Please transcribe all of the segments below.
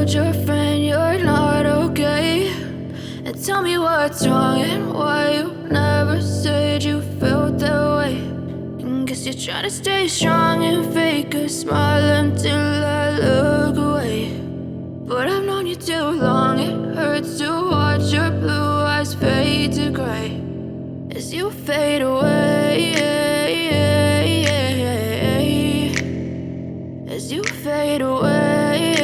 told your friend you're not okay, and tell me what's wrong and why you never said you felt that way. And guess you're trying to stay strong and fake a smile until I look away. But I've known you too long, it hurts to watch your blue eyes fade to gray as you fade away, as you fade away.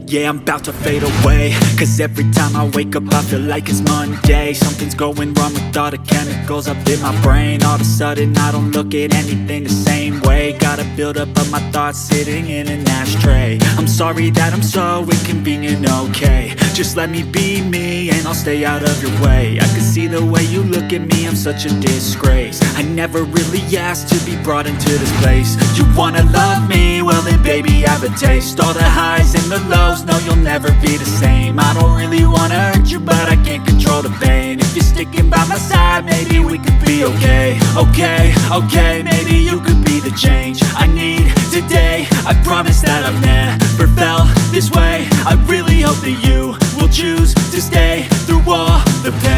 Yeah, I'm about to fade away, cause every time I wake up I feel like it's Monday. Something's going wrong with all the chemicals up in my brain. All of a sudden I don't look at anything the same way. Gotta build up of my thoughts sitting in an ashtray. I'm sorry that I'm so inconvenient, okay. Just let me be me and I'll stay out of your way. I can see the way you look at me, I'm such a disgrace. I never really asked to be brought into this place. You wanna love me? Well then baby I have a taste. All the highs and the lows, no you'll never be the same. I don't really wanna hurt you but I can't control the pain. If you're sticking by my side maybe we could be okay. Okay, maybe you could be the change I need today. I promise that I've never felt this way. I really hope that you will choose to stay through all the pain.